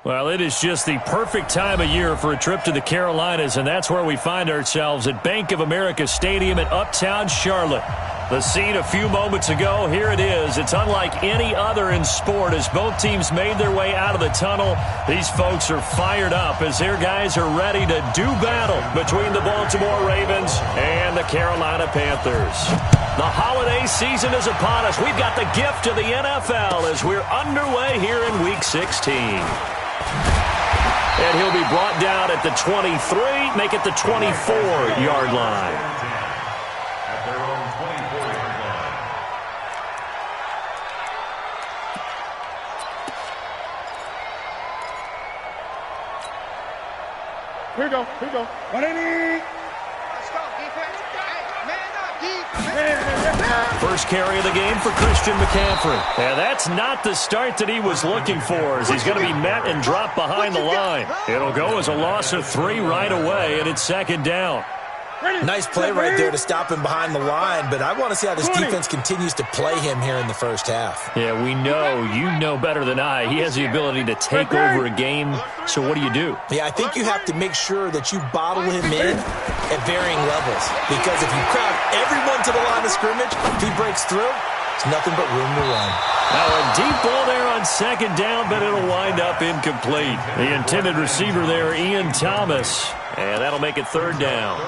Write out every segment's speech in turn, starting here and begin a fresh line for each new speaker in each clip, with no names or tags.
Well, it is just the perfect time of year for a trip to the Carolinas, and that's where we find ourselves at Bank of America Stadium in Uptown Charlotte. The scene a few moments ago, here it is. It's unlike any other in sport as both teams made their way out of the tunnel. These folks are fired up as their guys are ready to do battle between the Baltimore Ravens and the Carolina Panthers. The holiday season is upon us. We've got the gift of the NFL as we're underway here in Week 16. And he'll be brought down at the 23, make it the 24-yard line.
At their own 24-yard line.
Here we go. Here we go. Lunny.
Let's go, defense. Hey, man up, defense.
First carry of the game for Christian McCaffrey. And that's not the start that he was looking for as he's going to be met and dropped behind the line. It'll go as a loss of 3 right away, and it's second down.
Nice play right there to stop him behind the line, but I want to see how this defense continues to play him here in the first half.
Yeah, we know. You know better than I. He has the ability to take over a game, so what do?
Yeah, I think you have to make sure that you bottle him in at varying levels, because if you crowd everyone to the line of scrimmage, if he breaks through, it's nothing but room to run.
Now a deep ball there on second down, but it'll wind up incomplete. The intended receiver there, Ian Thomas, and that'll make it third down.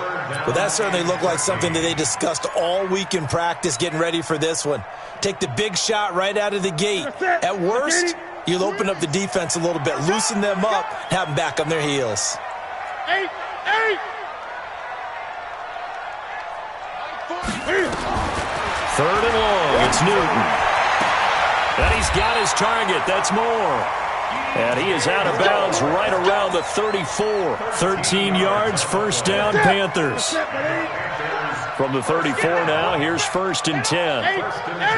Well, that certainly looked like something that they discussed all week in practice, getting ready for this one. Take the big shot right out of the gate. At worst, you'll open up the defense a little bit, loosen them up, have them back on their heels.
Hey.
Third and long, it's Newton. And he's got his target, that's Moore. And he is out of bounds right around the 34. 13 yards, first down, Panthers. From the 34 now, here's first and 10.
Hey, turn it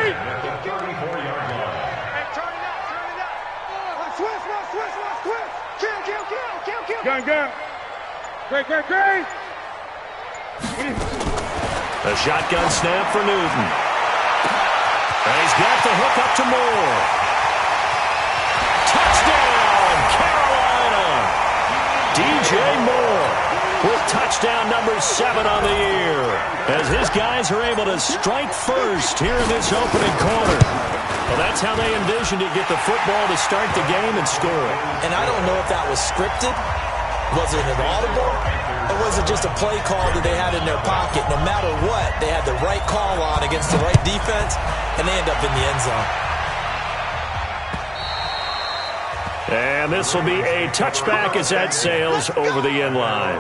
up. Switch.
Gun. Great.
A shotgun snap for Newton. And he's got the hook up to Moore. Touchdown, Carolina! DJ Moore with touchdown number 7 on the year as his guys are able to strike first here in this opening quarter. Well, that's how they envisioned it, get the football to start the game and score.
And I don't know if that was scripted. Was it an audible? Or was it just a play call that they had in their pocket? No matter what, they had the right call on against the right defense, and they end up in the end zone.
And this will be a touchback as that sails over the end line.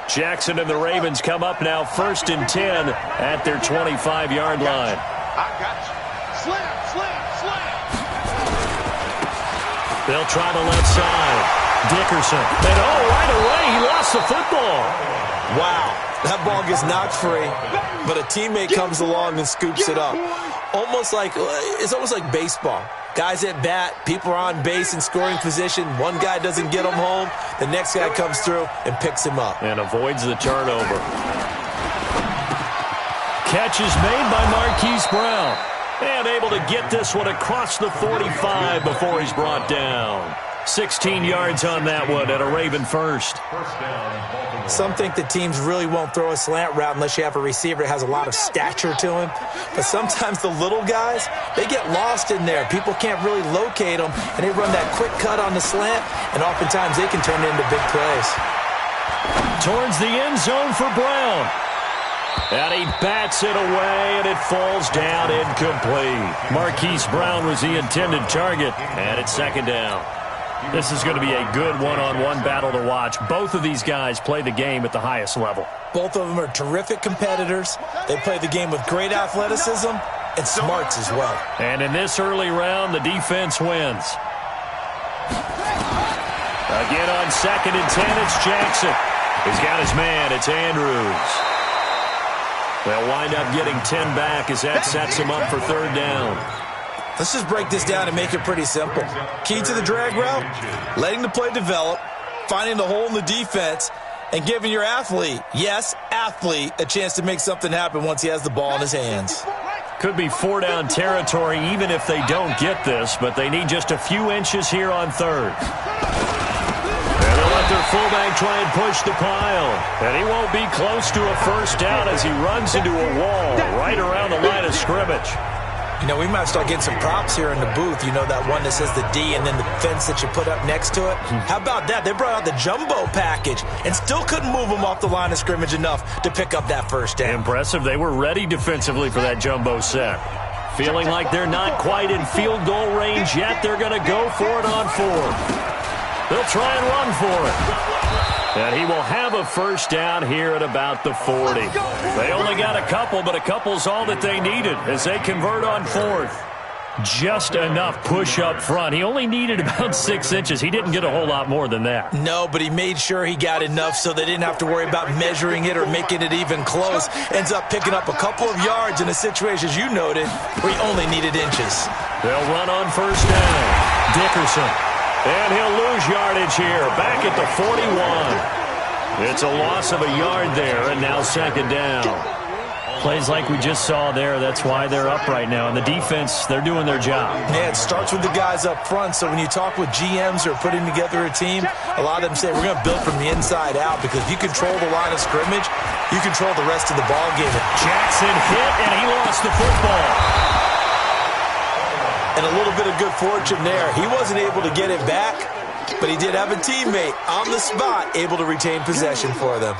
Jackson and the Ravens come up now first and 10 at their 25-yard line.
I got you. Slam.
They'll try the left side. Dickerson. And right away, he lost the football.
Wow, that ball gets knocked free, but a teammate comes along and scoops it up. It's almost like baseball. Guys at bat, people are on base in scoring position. One guy doesn't get him home. The next guy comes through and picks him up.
And avoids the turnover. Catch is made by Marquise Brown. And able to get this one across the 45 before he's brought down. 16 yards on that one at a Raven first.
Some think that teams really won't throw a slant route unless you have a receiver that has a lot of stature to him. But sometimes the little guys, they get lost in there. People can't really locate them, and they run that quick cut on the slant, and oftentimes they can turn it into big plays.
Towards the end zone for Brown. And he bats it away, and it falls down incomplete. Marquise Brown was the intended target, and it's second down. This is going to be a good one-on-one battle to watch. Both of these guys play the game at the highest level.
Both of them are terrific competitors. They play the game with great athleticism and smarts as well.
And in this early round, the defense wins. Again on second and 10, it's Jackson. He's got his man. It's Andrews. They'll wind up getting 10 back as that sets him up for third down.
Let's just break this down and make it pretty simple. Key to the drag route, letting the play develop, finding the hole in the defense, and giving your athlete, yes, athlete, a chance to make something happen once he has the ball in his hands.
Could be 4-down territory even if they don't get this, but they need just a few inches here on third. And they'll let their fullback try and push the pile. And he won't be close to a first down as he runs into a wall right around the line of scrimmage.
You know, we might start getting some props here in the booth. You know, that one that says the D and then the fence that you put up next to it? How about that? They brought out the jumbo package and still couldn't move them off the line of scrimmage enough to pick up that first down.
Impressive. They were ready defensively for that jumbo set. Feeling like they're not quite in field goal range yet. They're going to go for it on fourth. They'll try and run for it. And he will have a first down here at about the 40. They only got a couple, but a couple's all that they needed as they convert on fourth. Just enough push up front. He only needed about 6 inches. He didn't get a whole lot more than that.
No, but he made sure he got enough so they didn't have to worry about measuring it or making it even close. Ends up picking up a couple of yards in a situation, as you noted, where he only needed inches.
They'll run on first down. Dickerson. And he'll lose yardage here, back at the 41. It's a loss of a yard there, and now second down. Plays like we just saw there, that's why they're up right now. And the defense, they're doing their job.
Yeah, it starts with the guys up front, so when you talk with GMs who are putting together a team, a lot of them say, we're going to build from the inside out, because if you control the line of scrimmage, you control the rest of the ball game.
Jackson hit, and he lost the football.
And a little bit of good fortune there. He wasn't able to get it back, but he did have a teammate on the spot able to retain possession for them.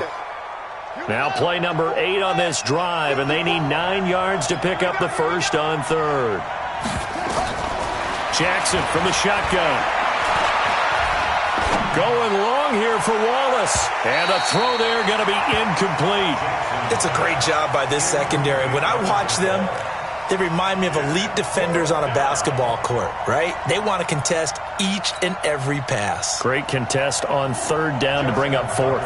Now play number 8 on this drive, and they need 9 yards to pick up the first on third. Jackson from the shotgun. Going long here for Wallace. And a throw there going to be incomplete.
It's a great job by this secondary. When I watch them, they remind me of elite defenders on a basketball court, right? They want to contest each and every pass.
Great contest on third down to bring up fourth.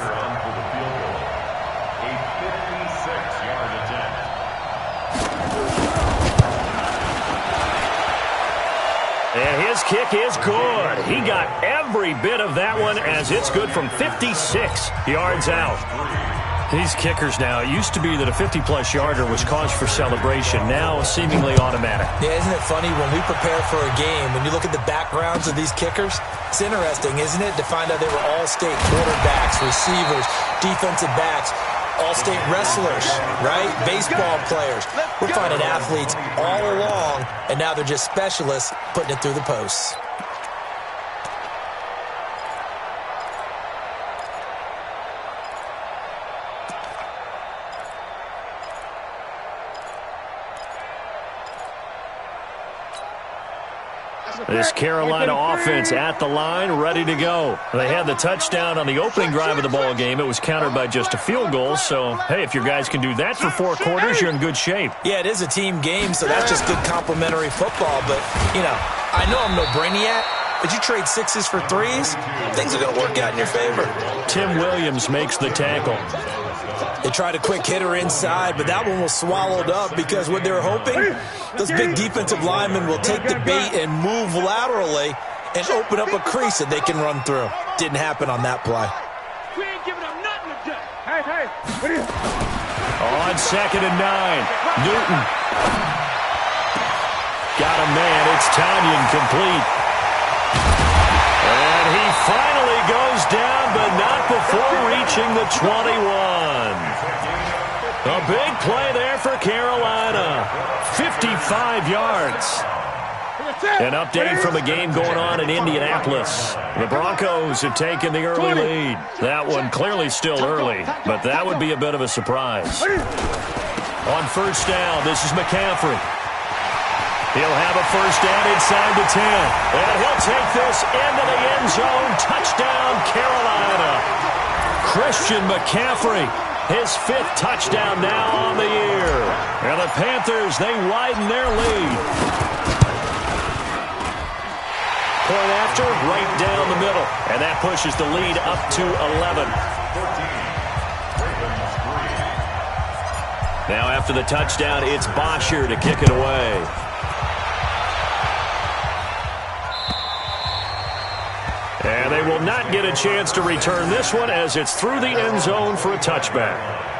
And his kick is good. He got every bit of that one as it's good from 56 yards out. These kickers now, it used to be that a 50-plus yarder was cause for celebration. Now, seemingly automatic.
Yeah, isn't it funny when we prepare for a game, when you look at the backgrounds of these kickers, it's interesting, isn't it, to find out they were all-state quarterbacks, receivers, defensive backs, all-state wrestlers, right? Baseball players. We're finding athletes all along, and now they're just specialists putting it through the posts.
This Carolina offense at the line, ready to go. They had the touchdown on the opening drive of the ball game. It was countered by just a field goal. So, hey, if your guys can do that for 4 quarters, you're in good shape.
Yeah, it is a team game, so that's just good complimentary football. But, you know, I know I'm no brainiac, but you trade 6s for 3s, things are going to work out in your favor.
Tim Williams makes the tackle.
They tried a quick hitter inside, but that one was swallowed up because what they're hoping, those big defensive linemen will take the bait and move laterally and open up a crease that they can run through. Didn't happen on that play.
We ain't giving them nothing to do. Hey, what are you?
On 2nd and 9, Newton. Got a man. It's Tanyan complete. And he finally goes down, but not before reaching the 21. A big play there for Carolina. 55 yards. An update from a game going on in Indianapolis. The Broncos have taken the early lead. That one clearly still early, but that would be a bit of a surprise. On first down, this is McCaffrey. He'll have a first down inside the 10. And he'll take this into the end zone. Touchdown, Carolina. Christian McCaffrey, his 5th touchdown now on the year. And the Panthers, they widen their lead. Point after, right down the middle. And that pushes the lead up to 11. Now after the touchdown, it's Bosher to kick it away. they will not get a chance to return this one as it's through the end zone for a touchback.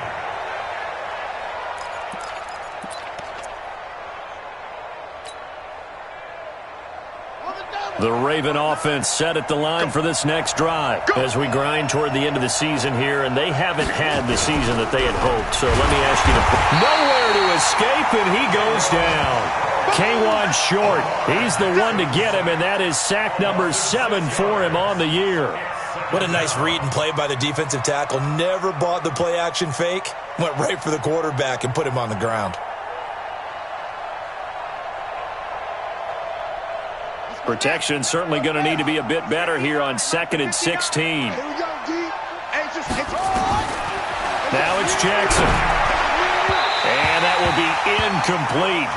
The Raven offense set at the line for this next drive as we grind toward the end of the season here, and they haven't had the season that they had hoped. So let me ask you nowhere to escape, and he goes down. K1 short. He's the one to get him, and that is sack number 7 for him on the year.
What a nice read and play by the defensive tackle. Never bought the play-action fake. Went right for the quarterback and put him on the ground.
Protection certainly going to need to be a bit better here on 2nd and 16. Now it's Jackson. And that will be incomplete.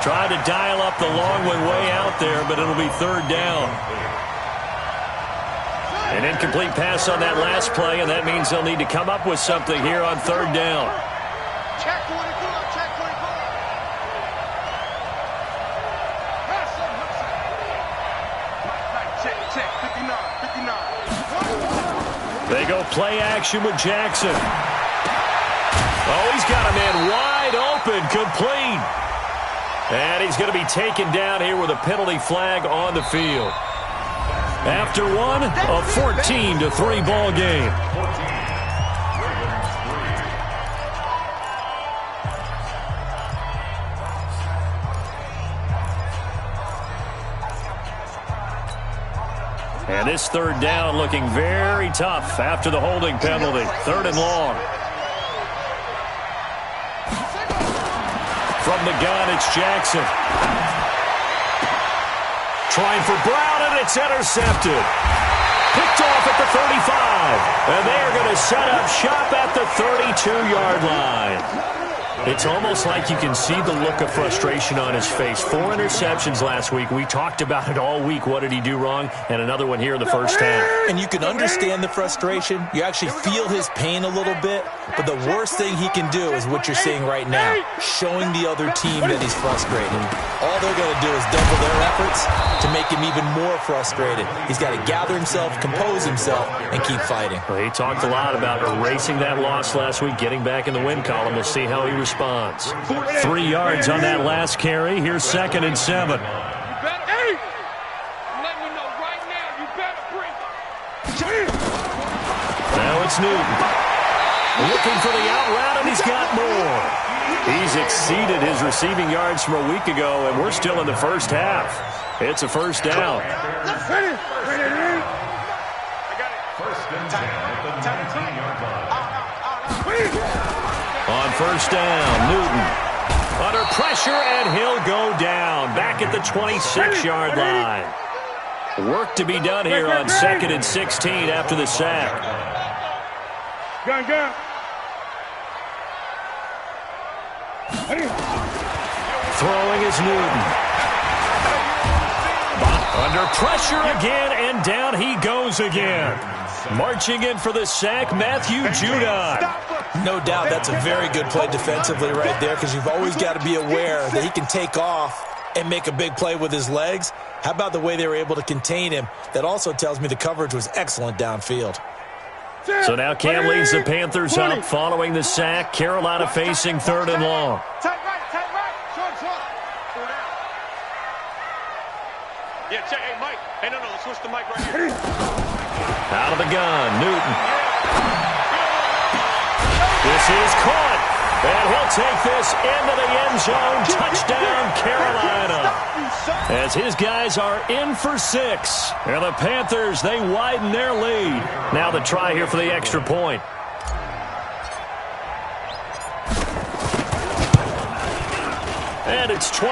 Tried to dial up the long one way out there, but it'll be 3rd down. An incomplete pass on that last play, and that means they'll need to come up with something here on 3rd down.
Check 24, check 24. Check 59, 59.
They go play action with Jackson. Oh, he's got a man wide open, complete. And he's going to be taken down here with a penalty flag on the field. After one, a 14-3 ball game. And this 3rd down looking very tough after the holding penalty. 3rd and long. From the gun, it's Jackson. Trying for Brown, and it's intercepted. Picked off at the 35. And they are going to set up shop at the 32-yard line. It's almost like you can see the look of frustration on his face. 4 interceptions last week. We talked about it all week. What did he do wrong? And another one here in the first half.
And you can understand the frustration. You actually feel his pain a little bit. But the worst thing he can do is what you're seeing right now, showing the other team that he's frustrated. All they're going to do is double their efforts to make him even more frustrated. He's got to gather himself, compose himself, and keep fighting.
Well, he talked a lot about erasing that loss last week, getting back in the win column. We'll see how he responds. 3 yards on that last carry. Here's 2nd and 7.
Hey! Let me know right now. You better bring it.
Now it's Newton. Looking for the out route, and he's got more. He's exceeded his receiving yards from a week ago, and we're still in the first half. It's a 1st down.
Ready?
First and 10 at the 19-yard line.
On 1st down, Newton. Under pressure, and he'll go down. Back at the 26-yard line. Work to be done here on 2nd and 16 after the sack.
Gun.
Throwing is Newton. Under pressure again, and down he goes again. Marching in for the sack, Matthew Judon.
No doubt that's a very good play defensively right there, because you've always got to be aware that he can take off and make a big play with his legs. How about the way they were able to contain him? That also tells me the coverage was excellent downfield.
So now Cam leads the Panthers up following the sack. Carolina facing 3rd and long.
Tight right. Short. Yeah, check. Hey, Mike. Hey, no, switch the mic right here.
Out of the gun, Newton. This is caught. And he'll take this into the end zone. Touchdown, Carolina. As his guys are in for 6. And the Panthers, they widen their lead. Now the try here for the extra point. And it's 21-3.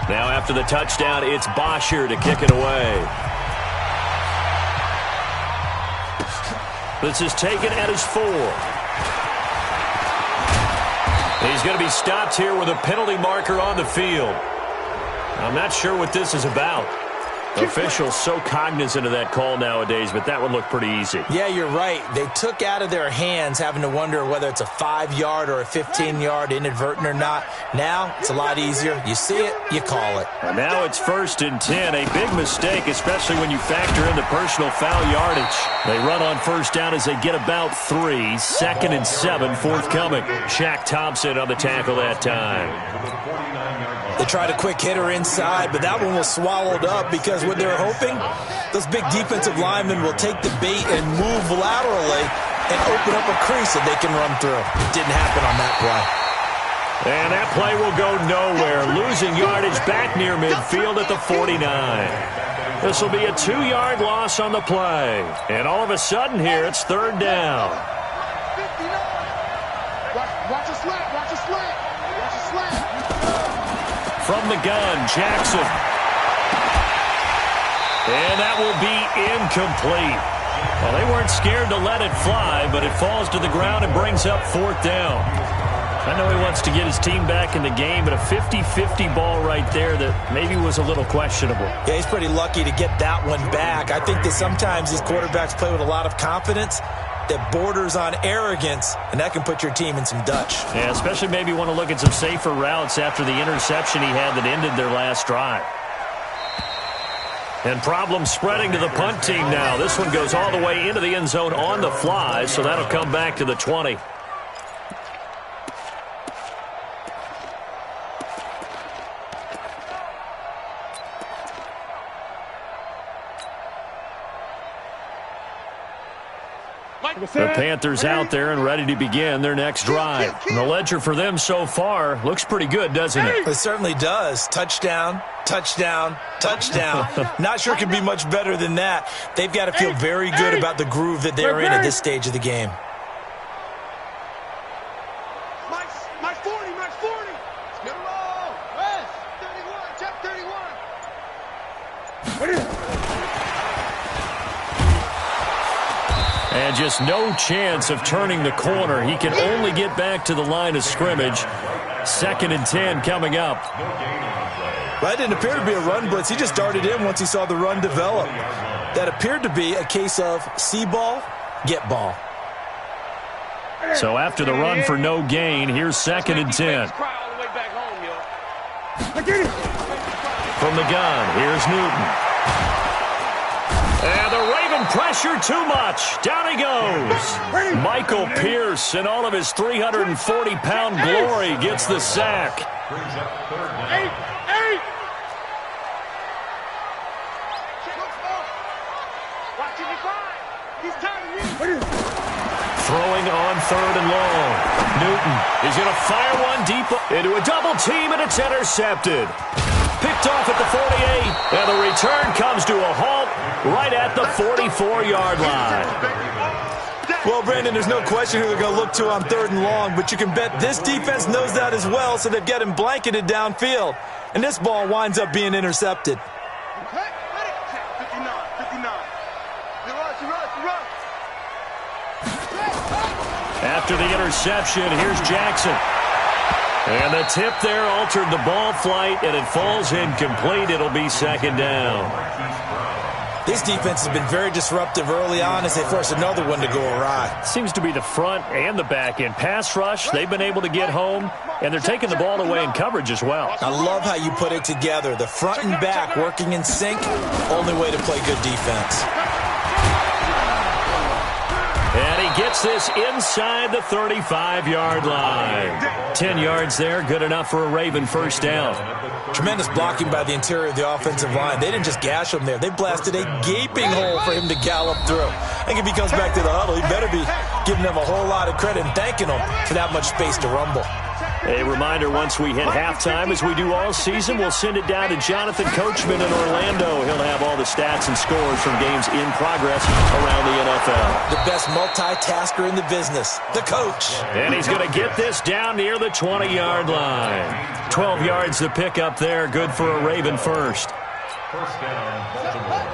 Now after the touchdown, it's Bosher to kick it away. This is taken at his 4. He's going to be stopped here with a penalty marker on the field. I'm not sure what this is about. Officials so cognizant of that call nowadays, but that would look pretty easy.
Yeah, you're right. They took out of their hands having to wonder whether it's a 5-yard or a 15-yard inadvertent or not. Now it's a lot easier. You see it, you call it.
And now it's 1st and 10. A big mistake, especially when you factor in the personal foul yardage. They run on 1st down as they get about 3. 2nd and 7 forthcoming. Shaq Thompson on the tackle that time.
They tried a quick hitter inside, but that one was swallowed up because what they're hoping, those big defensive linemen will take the bait and move laterally and open up a crease that they can run through. It didn't happen on that play.
And that play will go nowhere. Losing yardage back near midfield at the 49. This will be a 2-yard loss on the play. And all of a sudden here, it's 3rd down.
Watch a slant. Watch a slant. Watch a slant.
From the gun, Jackson. And that will be incomplete. Well, they weren't scared to let it fly, but it falls to the ground and brings up 4th down. I know he wants to get his team back in the game, but a 50-50 ball right there that maybe was a little questionable.
Yeah, he's pretty lucky to get that one back. I think that sometimes these quarterbacks play with a lot of confidence that borders on arrogance, and that can put your team in some Dutch.
Yeah, especially maybe want to look at some safer routes after the interception he had that ended their last drive. And problems spreading to the punt team now. This one goes all the way into the end zone on the fly, so that'll come back to the 20. The Panthers out there and ready to begin their next drive. And the ledger for them so far looks pretty good, doesn't it?
It certainly does. Touchdown, touchdown, touchdown. Not sure it could be much better than that. They've got to feel very good about the groove that they're in at this stage of the game.
Mike 40, Mike 40. Get him all. West, 31, check 31.
And just no chance of turning the corner. He can only get back to the line of scrimmage. 2nd and 10 coming up.
That didn't appear to be a run blitz. He just darted in once he saw the run develop. That appeared to be a case of see ball, get ball.
So after the run for no gain, here's 2nd and 10. From the gun, here's Newton. And the Raven pressure too much. Down he goes. Michael Pierce in all of his 340-pound glory gets the sack. Throwing on 3rd and long. Newton is going to fire one deep into a double team, and it's intercepted. Picked off at the 48, and the return comes to a halt right at the 44-yard line.
Well, Brandon, there's no question who they're going to look to on 3rd and long, but you can bet this defense knows that as well, so they've got him blanketed downfield. And this ball winds up being intercepted.
After the interception, here's Jackson. And the tip there altered the ball flight, and it falls incomplete. It'll be 2nd down.
This defense has been very disruptive early on as they force another one to go awry.
Seems to be the front and the back end. Pass rush, they've been able to get home, and they're taking the ball away in coverage as well.
I love how you put it together. The front and back working in sync, only way to play good defense.
And he gets this inside the 35-yard line. 10 yards there, good enough for a Raven 1st down.
Tremendous blocking by the interior of the offensive line. They didn't just gash him there. They blasted a gaping hole for him to gallop through. I think if he comes back to the huddle, he better be giving them a whole lot of credit and thanking them for that much space to rumble.
A reminder, once we hit halftime, as we do all season, we'll send it down to Jonathan Coachman in Orlando. He'll have all the stats and scores from games in progress around the NFL.
The best multitasker in the business, the coach.
And he's going to get this down near the 20-yard line. 12 yards to pick up there, good for a Raven 1st.
1st down, Baltimore.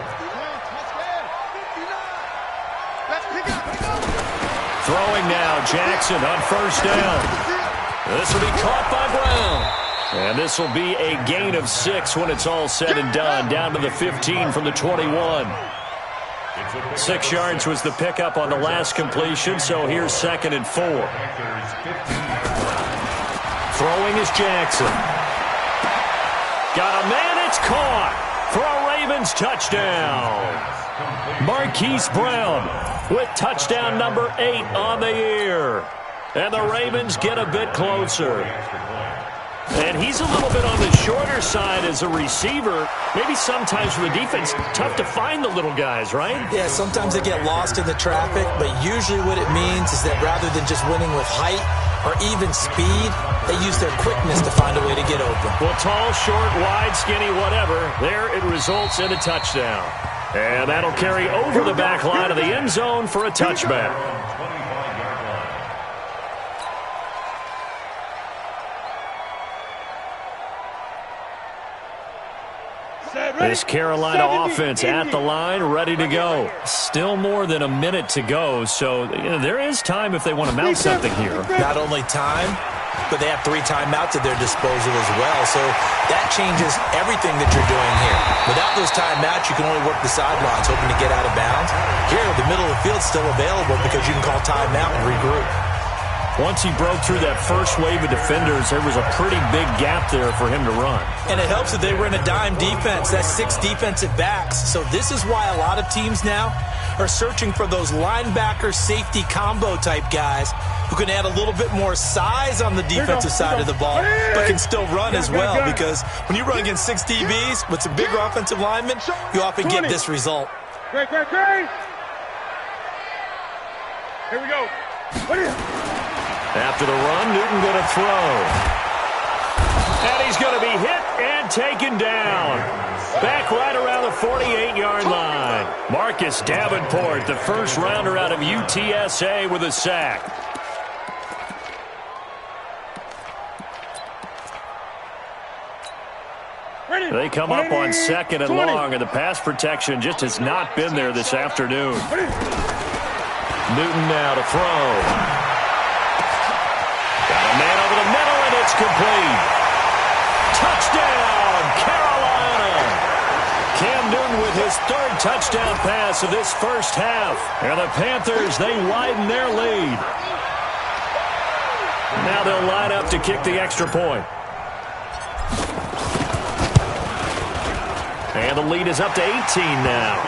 Throwing now, Jackson on 1st down. This will be caught by Brown. And this will be a gain of 6 when it's all said and done, down to the 15 from the 21. 6 yards was the pickup on the last completion, so here's 2nd and 4. Throwing is Jackson. Got a man, it's caught for a Ravens touchdown. Marquise Brown with touchdown number 8 on the year. And the Ravens get a bit closer. And he's a little bit on the shorter side as a receiver. Maybe sometimes for the defense, tough to find the little guys, right?
Yeah, sometimes they get lost in the traffic, but usually what it means is that rather than just winning with height or even speed, they use their quickness to find a way to get open.
Well, tall, short, wide, skinny, whatever, there it results in a touchdown. And that'll carry over the back line of the end zone for a touchback. This Carolina offense at the line, ready to go. Still more than a minute to go, so there is time if they want to mount something here.
Not only time, but they have 3 timeouts at their disposal as well, so that changes everything that you're doing here. Without those timeouts, you can only work the sidelines, hoping to get out of bounds. Here, the middle of the field's still available because you can call timeout and regroup.
Once he broke through that first wave of defenders, there was a pretty big gap there for him to run.
And it helps that they were in a dime defense. That's 6 defensive backs. So this is why a lot of teams now are searching for those linebacker safety combo type guys who can add a little bit more size on the defensive side of the ball, but can still run as well. Because when you run against 6 DBs with some bigger offensive linemen, you often get this result.
Great. Here we go.
After the run, Newton going to throw. And he's going to be hit and taken down. Back right around the 48-yard line. Marcus Davenport, the first rounder out of UTSA, with a sack. They come up on 2nd and long, and the pass protection just has not been there this afternoon. Newton now to throw. Got a man over the middle, and it's complete. Touchdown, Carolina. Cam Newton with his 3rd touchdown pass of this first half. And the Panthers, they widen their lead. Now they'll line up to kick the extra point. And the lead is up to 18 now.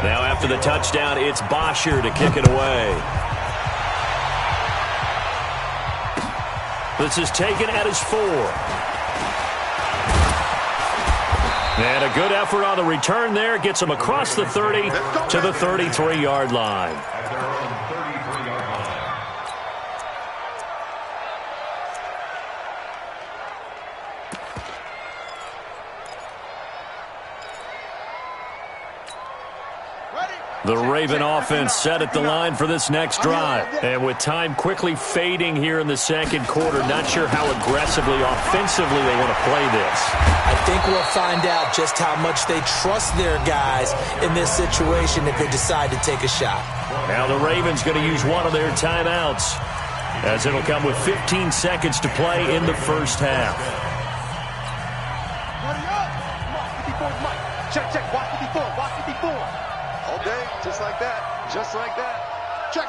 Now after the touchdown, it's Bosher to kick it away. This is taken at his 4. And a good effort on the return there. Gets him across the 30 to the 33-yard line. The Raven offense set at the line for this next drive. And with time quickly fading here in the second quarter, not sure how aggressively, offensively they want to play this.
I think we'll find out just how much they trust their guys in this situation if they decide to take a shot.
Now the Ravens going to use one of their timeouts, as it'll come with 15 seconds to play in the first half.
Check. Watch it before. All day, just like that. Check.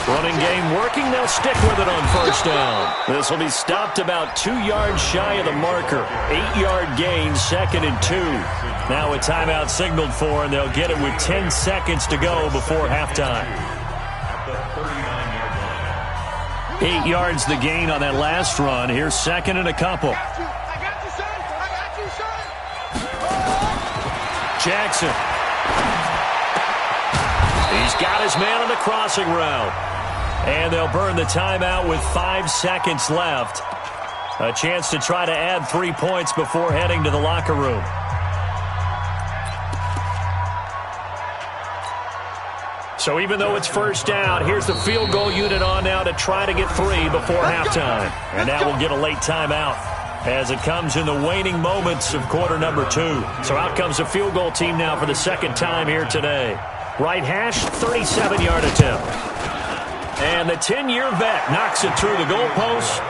Running game working. They'll stick with it on first down. This will be stopped about 2 yards shy of the marker. 8-yard gain, 2nd and 2. Now a timeout signaled for, and they'll get it with 10 seconds to go before halftime. 8 yards the gain on that last run. Here's 2nd and a couple.
I got you, son.
Jackson. He's got his man on the crossing route. And they'll burn the timeout with 5 seconds left. A chance to try to add 3 points before heading to the locker room. So even though it's first down, here's the field goal unit on now to try to get 3 before halftime. And now we'll get a late timeout. as it comes in the waning moments of quarter number 2. So out comes a field goal team now for the second time here today. Right hash, 37-yard attempt. And the 10-year vet knocks it through the goalpost.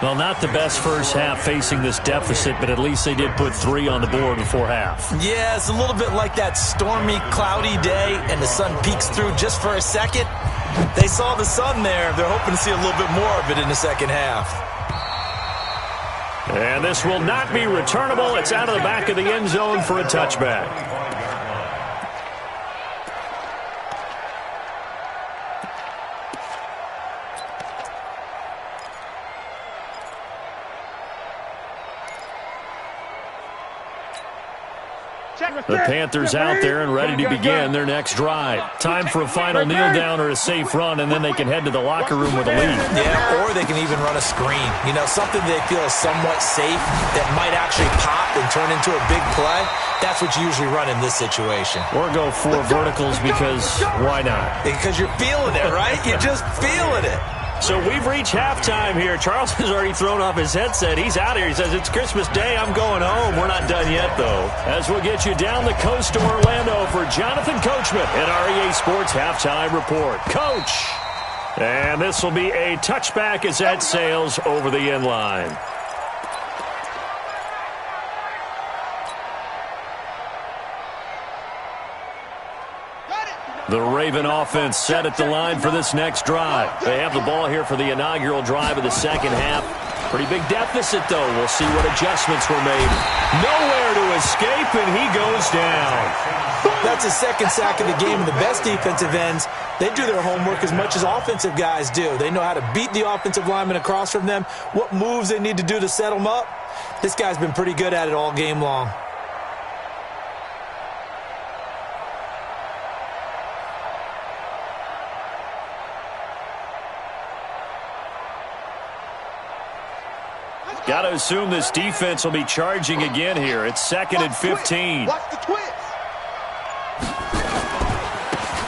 Well, not the best first half facing this deficit, but at least they did put 3 on the board before half.
Yeah, it's a little bit like that stormy, cloudy day, and the sun peeks through just for a second. They saw the sun there. They're hoping to see a little bit more of it in the second half.
And this will not be returnable. It's out of the back of the end zone for a touchback. The Panthers out there and ready to begin their next drive. Time for a final kneel down or a safe run, and then they can head to the locker room with a lead.
Yeah, or they can even run a screen. You know, something they feel is somewhat safe that might actually pop and turn into a big play. That's what you usually run in this situation.
Or go 4 verticals because why not?
Because you're feeling it, right? You're just feeling it.
So we've reached halftime here. Charles has already thrown off his headset. He's out here. He says, it's Christmas Day. I'm going home. We're not done yet, though. As we'll get you down the coast to Orlando for Jonathan Coachman at our EA Sports Halftime Report. Coach! And this will be a touchback as that sails over the end line. The Raven offense set at the line for this next drive. They have the ball here for the inaugural drive of the second half. Pretty big deficit, though. We'll see what adjustments were made. Nowhere to escape, and he goes down.
That's his second sack of the game, and the best defensive ends, they do their homework as much as offensive guys do. They know how to beat the offensive lineman across from them, what moves they need to do to set them up. This guy's been pretty good at it all game long.
Got to assume this defense will be charging again here. It's 2nd and 15.
Watch the twist.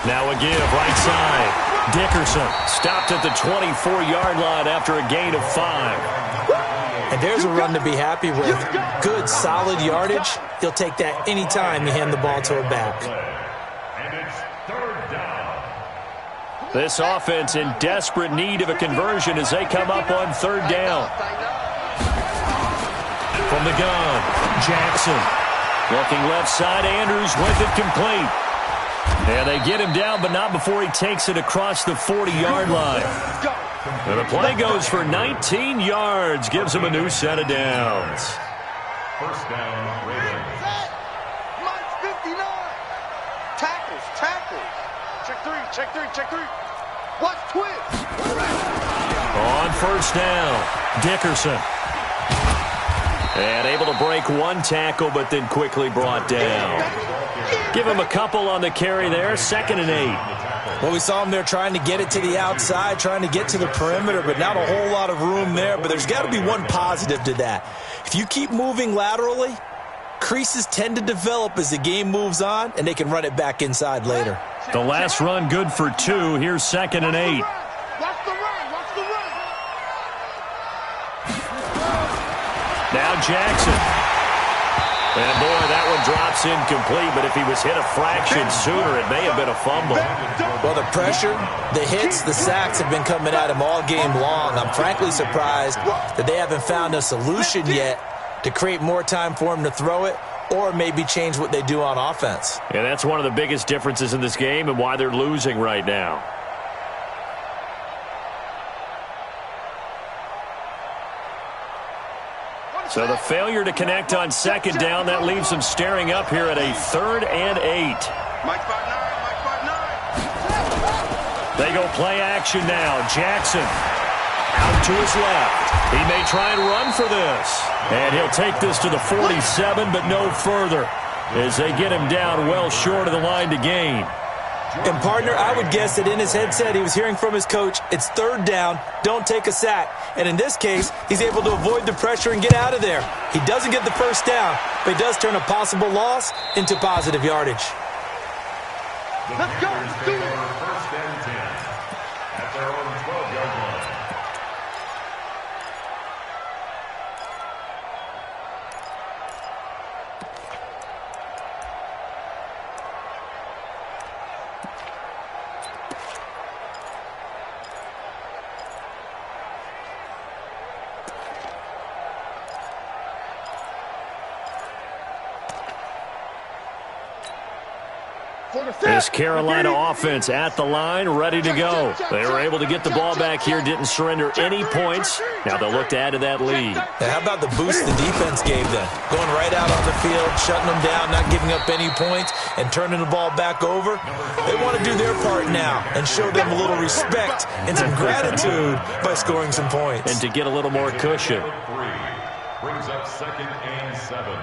Now a give, right side. Dickerson stopped at the 24-yard line after a gain of 5.
And there's a run to be happy with. Good, solid yardage. He'll take that anytime you hand the ball to a back.
And it's 3rd down.
This offense in desperate need of a conversion as they come up on 3rd down. From the gun, Jackson. Looking left side, Andrews with it complete. And they get him down, but not before he takes it across the 40-yard line. And the play goes for 19 yards, gives him a new set of downs.
1st down, Ravens.
Mike's 59. Tackles. Check three. Watch twist.
On 1st down, Dickerson. And able to break 1 tackle, but then quickly brought down. Give him a couple on the carry there, 2nd and 8.
Well, we saw him there trying to get it to the outside, trying to get to the perimeter, but not a whole lot of room there. But there's got to be one positive to that. If you keep moving laterally, creases tend to develop as the game moves on, and they can run it back inside later.
The last run good for 2. Here's 2nd and 8.
Watch the run.
Now Jackson. And boy, that one drops incomplete, but if he was hit a fraction sooner, it may have been a fumble.
Well, the pressure, the hits, the sacks have been coming at him all game long. I'm frankly surprised that they haven't found a solution yet to create more time for him to throw it or maybe change what they do on offense.
And that's one of the biggest differences in this game and why they're losing right now. So the failure to connect on 2nd down, that leaves them staring up here at a 3rd and 8.
Mike 5'9".
They go play action now. Jackson out to his left. He may try and run for this. And he'll take this to the 47, but no further as they get him down well short of the line to gain.
And, partner, I would guess that in his headset he was hearing from his coach, it's 3rd down, don't take a sack. And in this case, he's able to avoid the pressure and get out of there. He doesn't get the 1st down, but he does turn a possible loss into positive yardage.
Let's go.
Let's do it. 1st and 10 at their own 12-yard line.
This Carolina offense at the line, ready to go. They were able to get the ball back here, didn't surrender any points. Now they'll look to add to that lead.
Now, how about the boost the defense gave them? Going right out on the field, shutting them down, not giving up any points, and turning the ball back over. They want to do their part now and show them a little respect and some gratitude by scoring some points.
And to get a little more cushion.
Brings up 2nd and 7.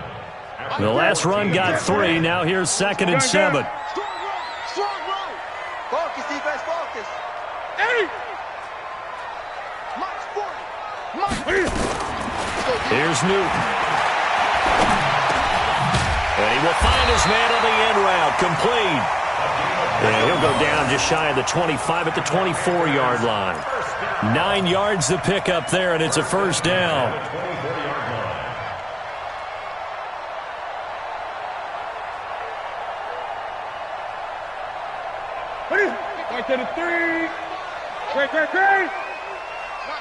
The last run got 3. Now here's 2nd and 7.
Strong run. Focus, defense, focus.
8.
Mike's 40.
Here's Newton. And he will find his man on the end route. Complete. And he'll go down just shy of the 25 at the 24-yard line. 9 yards to pick up there, and it's a first down.
Right to the 3. Great.
Not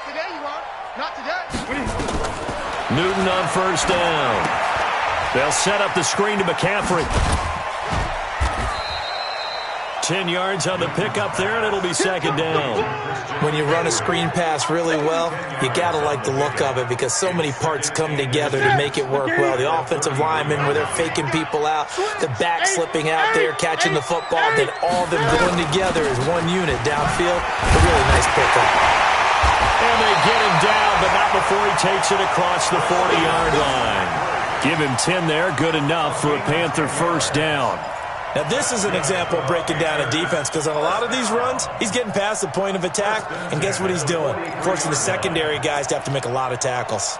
today, you are. Not today.
Newton on first down. They'll set up the screen to McCaffrey. 10 yards on the pickup there, and it'll be 2nd down.
When you run a screen pass really well, you got to like the look of it because so many parts come together to make it work well. The offensive linemen, where they're faking people out, the back slipping out there, catching the football, then all of them going together as one unit downfield. A really nice pickup.
And they get him down, but not before he takes it across the 40-yard line. Give him 10 there, good enough for a Panther first down.
Now, this is an example of breaking down a defense because on a lot of these runs, he's getting past the point of attack, and guess what he's doing? Forcing the secondary guys to have to make a lot of tackles.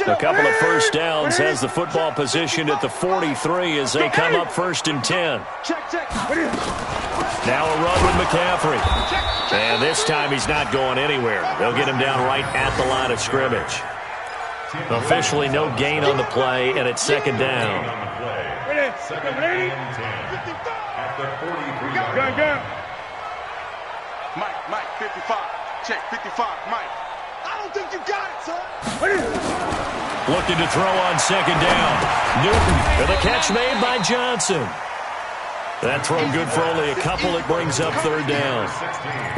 A couple of first downs has the football positioned at the 43 as they come up 1st and 10. Now a run with McCaffrey. And this time he's not going anywhere. They'll get him down right at the line of scrimmage. Officially no gain on the play, and it's 2nd down.
Mike, 55. Check, 55, Mike. I don't think you got it, son.
Looking to throw on 2nd down. Newton, and the catch made by Johnson. That throw good for only a couple. It brings up 3rd down.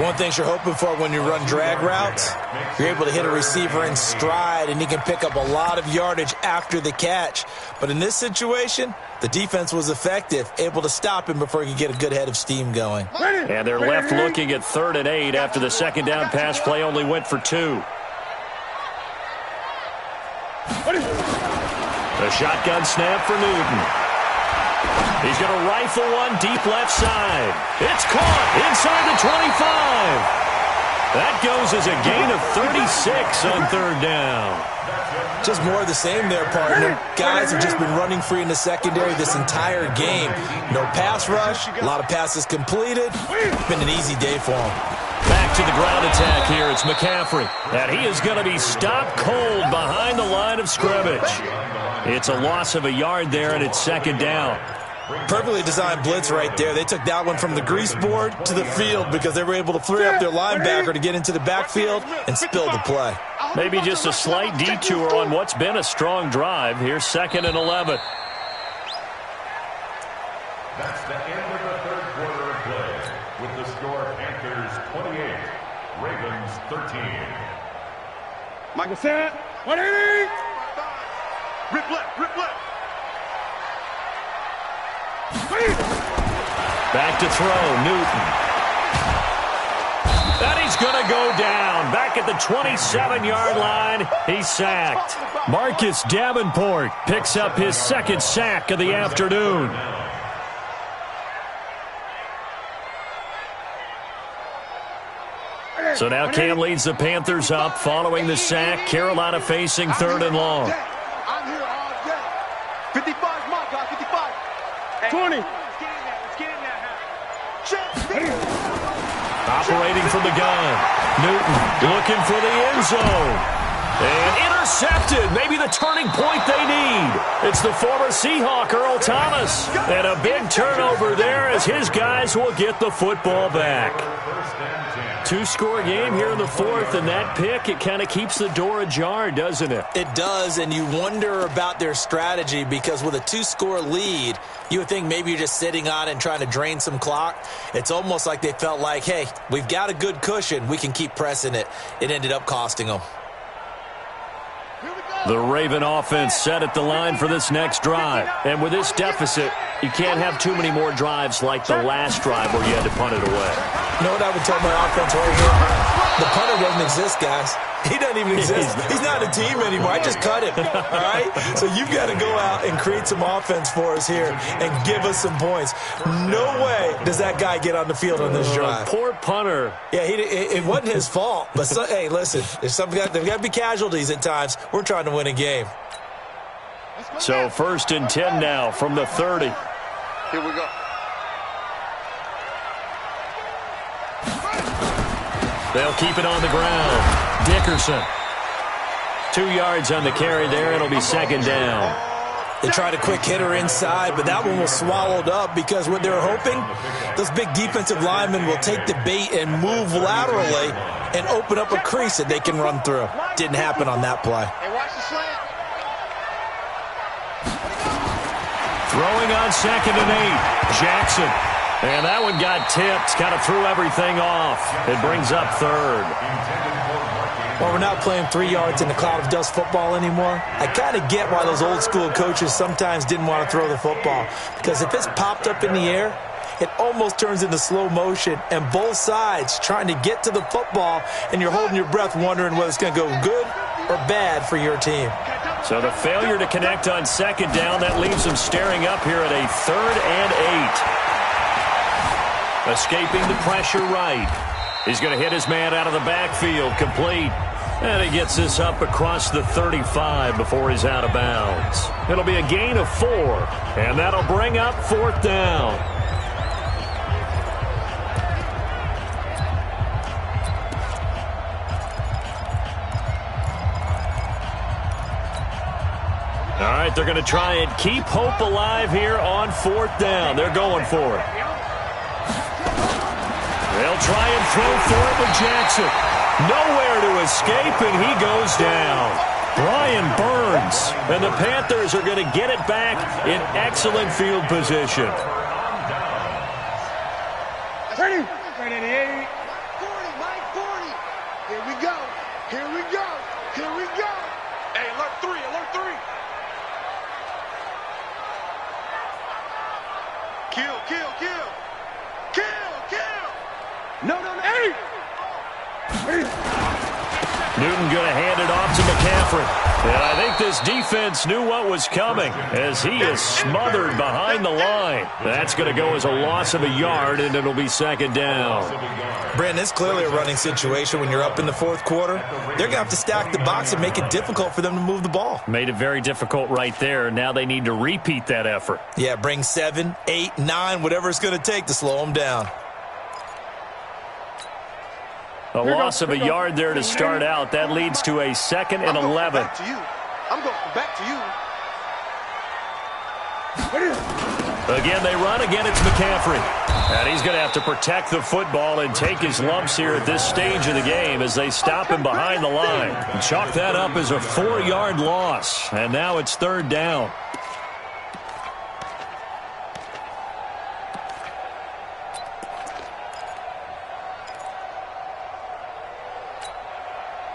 One thing you're hoping for when you run drag routes, you're able to hit a receiver in stride, and he can pick up a lot of yardage after the catch. But in this situation, the defense was effective, able to stop him before he could get a good head of steam going.
And they're left looking at 3rd and 8 after the 2nd down pass play only went for 2. The shotgun snap for Newton. He's going to rifle one deep left side. It's caught inside the 25. That goes as a gain of 36 on 3rd down.
Just more of the same there, partner. Guys have just been running free in the secondary this entire game. No pass rush, a lot of passes completed. It's been an easy day for them.
Back to the ground attack here. It's McCaffrey. And he is going to be stopped cold behind the line of scrimmage. It's a loss of a yard there, and it's 2nd down.
Perfectly designed blitz right there. They took that one from the grease board to the field because they were able to free up their linebacker to get into the backfield and spill the play.
Maybe just a slight detour on what's been a strong drive. Here's 2nd and 11.
That's the end of the 3rd quarter of play with the score Panthers 28, Ravens 13.
Michael set. 180.
Rip left.
Back to throw, Newton. And he's going to go down. Back at the 27-yard line, he's sacked. Marcus Davenport picks up his 2nd sack of the afternoon. So now Cam leads the Panthers up following the sack. Carolina facing 3rd and long.
I'm here all day. 55, my guy, 55.
20.
Let's get in there.
Operating from the gun. Newton looking for the end zone. And intercepted. Maybe the turning point they need. It's the former Seahawk, Earl Thomas. And a big turnover there as his guys will get the football back. two-score game here in the fourth, and that pick, it kind of keeps the door ajar, doesn't it?
It does, and you wonder about their strategy because with a two-score lead, you would think maybe you're just sitting on it and trying to drain some clock. It's almost like they felt like, hey, we've got a good cushion. We can keep pressing it. It ended up costing them.
The Raven offense set at the line for this next drive. And with this deficit, you can't have too many more drives like the last drive where you had to punt it away.
You know what I would tell my offense right here? The punter doesn't exist, guys. He doesn't even exist. He's not a team anymore. I just cut him, all right? So you've got to go out and create some offense for us here and give us some points. No way does that guy get on the field on this drive.
Poor punter.
Yeah, it wasn't his fault. But, hey, listen, there's got to be casualties at times. We're trying to win a game.
So 1st and 10 now from the 30.
Here we go.
They'll keep it on the ground. Dickerson. 2 yards on the carry there. It'll be 2nd down.
They tried a quick hitter inside, but that one was swallowed up because what they were hoping, those big defensive linemen will take the bait and move laterally and open up a crease that they can run through. Didn't happen on that play.
Hey, watch the slant.
Throwing on 2nd and 8. Jackson. And that one got tipped. Kind of threw everything off. It brings up 3rd.
Well, we're not playing 3 yards in the cloud of dust football anymore. I kind of get why those old school coaches sometimes didn't want to throw the football. Because if it's popped up in the air, it almost turns into slow motion. And both sides trying to get to the football, and you're holding your breath wondering whether it's going to go good or bad for your team.
So the failure to connect on 2nd down, that leaves them staring up here at a 3rd and 8. Escaping the pressure right. He's going to hit his man out of the backfield, complete. And he gets this up across the 35 before he's out of bounds. It'll be a gain of 4, and that'll bring up 4th down. All right, they're going to try and keep hope alive here on 4th down. They're going for it. They'll try and throw for it with Jackson. Nowhere to escape, and he goes down. Brian Burns. And the Panthers are going to get it back in excellent field position.
30. 38.
40, Mike, 40. Here we go. Here we go. Here we go.
Hey, alert 3, alert 3.
Kill, kill, kill. Kill, kill.
No. Hey!
Newton going to hand it off to McCaffrey. And I think this defense knew what was coming as he is smothered behind the line. That's going to go as a loss of a yard, and it'll be 2nd down.
Brandon, it's clearly a running situation when you're up in the 4th quarter. They're going to have to stack the box and make it difficult for them to move the ball.
Made it very difficult right there. Now they need to repeat that effort.
Yeah, bring 7, 8, 9, whatever it's going to take to slow them down.
A loss of a yard there to start out. That leads to a 2nd and 11.
Back to you. I'm going back to you.
Again, they run. Again, it's McCaffrey. And he's going to have to protect the football and take his lumps here at this stage of the game as they stop him behind the line. Chalk that up as a 4-yard loss. And now it's 3rd down.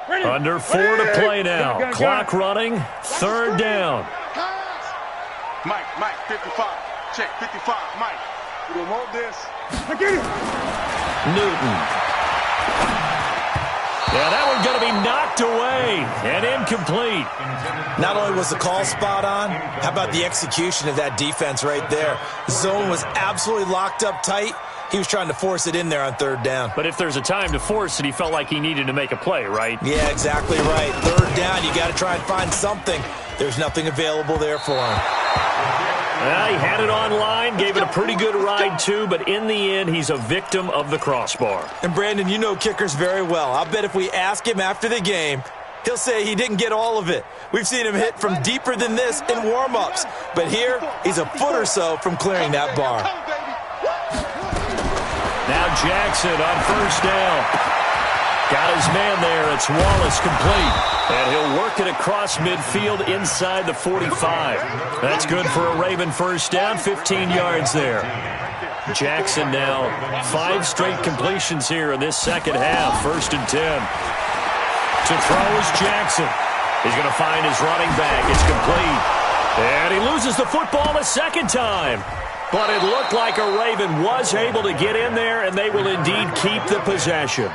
Under 4 to play now. Clock running. 3rd down.
Mike, 55. Check, 55, Mike. We don't want this.
Newton. Yeah, that one's going to be knocked away and incomplete.
Not only was the call spot on, how about the execution of that defense right there? The zone was absolutely locked up tight. He was trying to force it in there on 3rd down.
But if there's a time to force it, he felt like he needed to make a play, right?
Yeah, exactly right. 3rd down, you got to try and find something. There's nothing available there for him.
Well, he had it online, gave it a pretty good ride too, but in the end, he's a victim of the crossbar.
And Brandon, you know kickers very well. I'll bet if we ask him after the game, he'll say he didn't get all of it. We've seen him hit from deeper than this in warm-ups. But here, he's a foot or so from clearing that bar.
Now Jackson on 1st down. his man there. It's Wallace complete. And he'll work it across midfield inside the 45. That's good for a Raven first down, 15 yards there. Jackson now 5 straight completions here in this second half. 1st and 10. To throw is Jackson. He's going to find his running back. It's complete. And he loses the football a second time. But it looked like a Raven was able to get in there, and they will indeed keep the possession.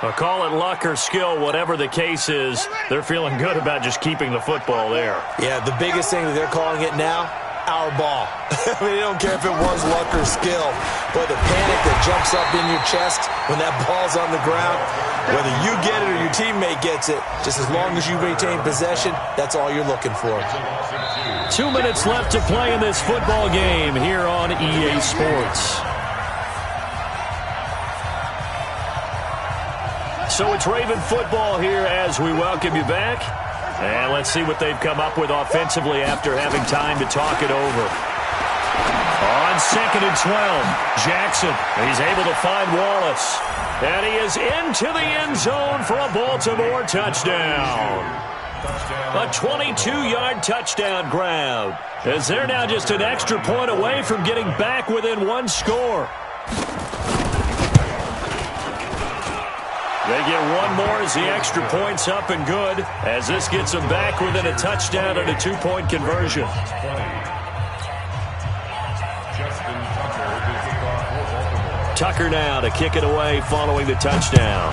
I'll call it luck or skill, whatever the case is. They're feeling good about just keeping the football there.
Yeah, the biggest thing that they're calling it now, our ball. I mean, they don't care if it was luck or skill. But the panic that jumps up in your chest when that ball's on the ground, whether you get it or your teammate gets it, just as long as you maintain possession, that's all you're looking for.
2 minutes left to play in this football game here on EA Sports. So it's Raven football here as we welcome you back. And let's see what they've come up with offensively after having time to talk it over. On 2nd and 12, Jackson. He's able to find Wallace. And he is into the end zone for a Baltimore touchdown. A 22-yard touchdown grab. As they're now just an extra point away from getting back within 1 score. They get one more as the extra point's up and good, as this gets them back within a touchdown and a 2-point conversion. Tucker now to kick it away following the touchdown.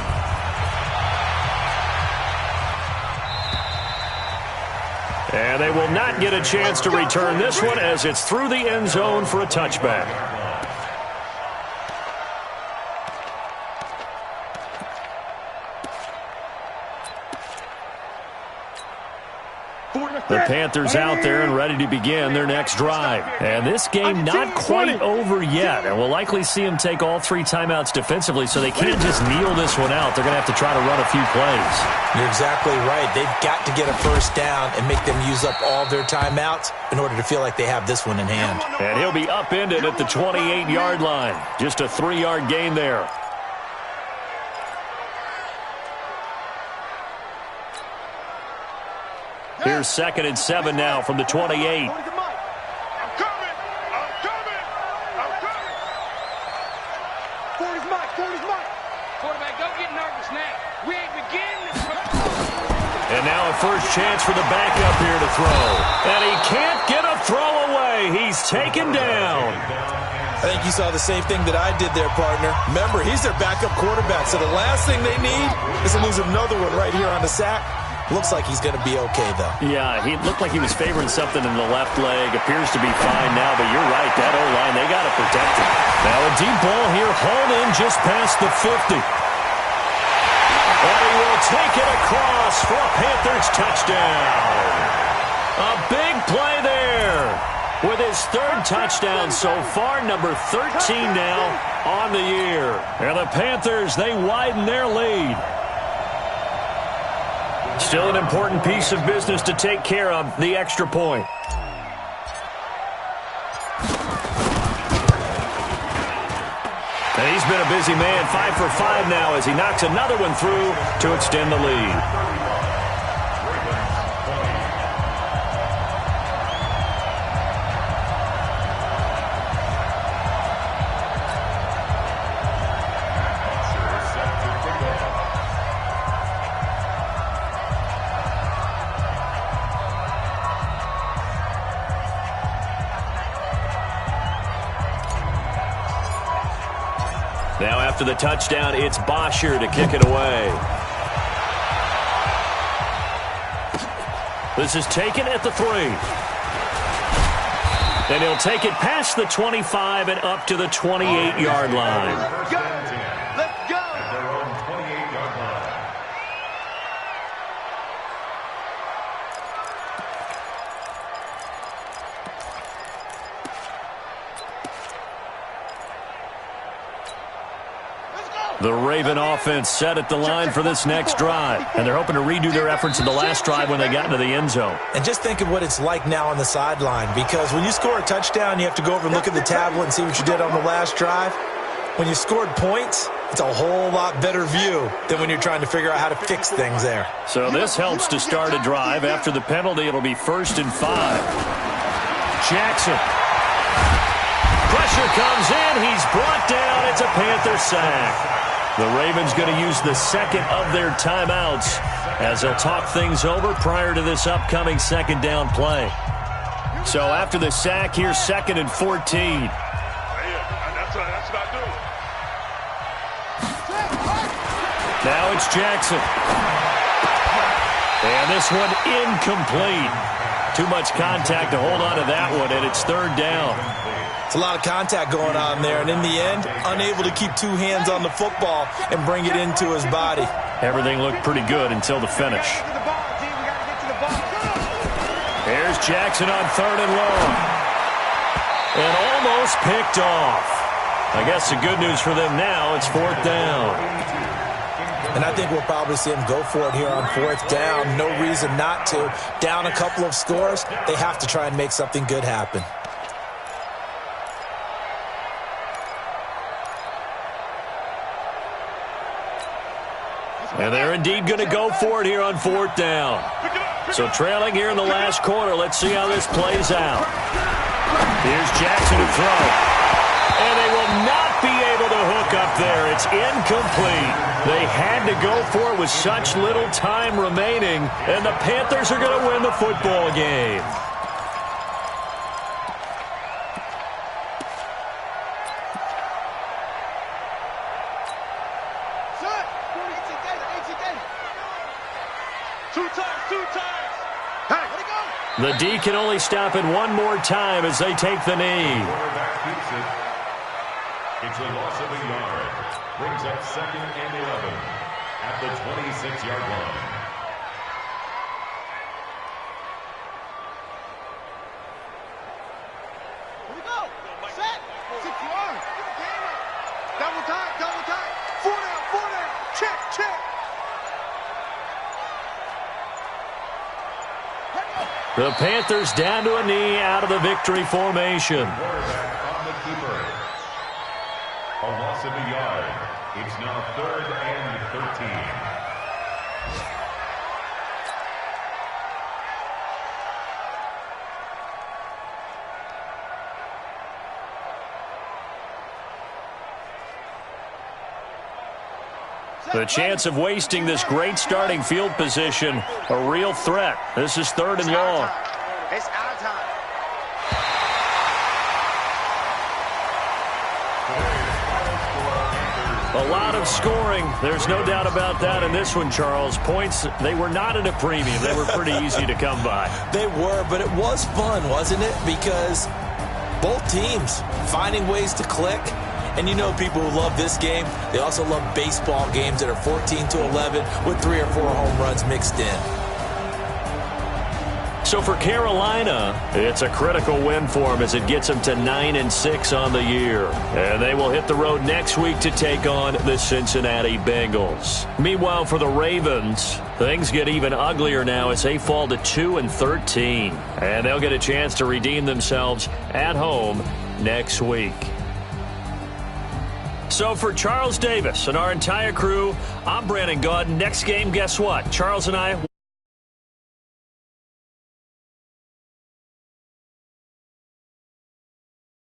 And they will not get a chance to return this one as it's through the end zone for a touchback. The Panthers out there and ready to begin their next drive. And this game not quite over yet. And we'll likely see them take all 3 timeouts defensively, so they can't just kneel this one out. They're going to have to try to run a few plays.
You're exactly right. They've got to get a first down and make them use up all their timeouts in order to feel like they have this one in hand.
And he'll be upended at the 28-yard line. Just a 3-yard gain there. Here's 2nd and 7 now from the 28.
I'm coming. Forty's mine. Quarterback, don't get nervous now. We ain't beginning.
And now a first chance for the backup here to throw. And he can't get a throw away. He's taken down.
I think you saw the same thing that I did there, partner. Remember, he's their backup quarterback, so the last thing they need is to lose another one right here on the sack. Looks like he's going to be okay, though.
Yeah, he looked like he was favoring something in the left leg. Appears to be fine now, but you're right. That O-line, they got to protect him. Now a deep ball here, hauled in just past the 50. And he will take it across for a Panthers touchdown. A big play there. With his 3rd touchdown so far, number 13 now on the year. And the Panthers, they widen their lead. Still an important piece of business to take care of, the extra point. And he's been a busy man, 5 for 5 now as he knocks another one through to extend the lead. Now after the touchdown, it's Bosher to kick it away. This is taken at the 3. And he'll take it past the 25 and up to the 28-yard line.
Let's go! Let's go!
At their own 28-yard line.
The Raven offense set at the line for this next drive. And they're hoping to redo their efforts in the last drive when they got into the end zone.
And just think of what it's like now on the sideline, because when you score a touchdown, you have to go over and look at the tablet and see what you did on the last drive. When you scored points, It's a whole lot better view than when you're trying to figure out how to fix things there.
So this helps to start a drive. After the penalty, it'll be 1st and 5. Jackson. Pressure comes in. He's brought down. It's a Panther sack. The Ravens going to use the second of their timeouts as they'll talk things over prior to this upcoming second down play. So after the sack, here's 2nd and 14.
That's what I do.
Now it's Jackson. And this one incomplete. Too much contact to hold on to that one, and it's 3rd down.
It's a lot of contact going on there, and in the end, unable to keep 2 hands on the football and bring it into his body.
Everything looked pretty good until the finish. Here's Jackson on 3rd and long. And almost picked off. I guess the good news for them now, it's 4th down.
And I think we'll probably see him go for it here on 4th down. No reason not to. Down a couple of scores, they have to try and make something good happen.
And they're indeed going to go for it here on 4th down. So trailing here in the last quarter, let's see how this plays out. Here's Jackson to throw. And they will not be able to hook up there. It's incomplete. They had to go for it with such little time remaining, and the Panthers are going to win the football game. The D can only stop it one more time as they take the knee.
It's a loss of a yard. Brings up 2nd and 11 at the 26-yard line.
Here we go. Set. 6 yards. Double time. 4 down. Check.
The Panthers down to a knee out of the victory formation.
Quarterback on the keeper. A loss of a yard. It's now 3rd and 13.
The chance of wasting this great starting field position, a real threat. This is 3rd and long.
It's our time.
A lot of scoring. There's no doubt about that in this one, Charles. Points, they were not at a premium. They were pretty easy to come by.
They were, but it was fun, wasn't it? Because both teams finding ways to click. And you know people who love this game, they also love baseball games that are 14-11 with 3 or 4 home runs mixed in.
So for Carolina, it's a critical win for them as it gets them to 9-6 on the year. And they will hit the road next week to take on the Cincinnati Bengals. Meanwhile, for the Ravens, things get even uglier now as they fall to 2-13. And they'll get a chance to redeem themselves at home next week. So for Charles Davis and our entire crew, I'm Brandon Gaudin. Next game, guess what? Charles and I...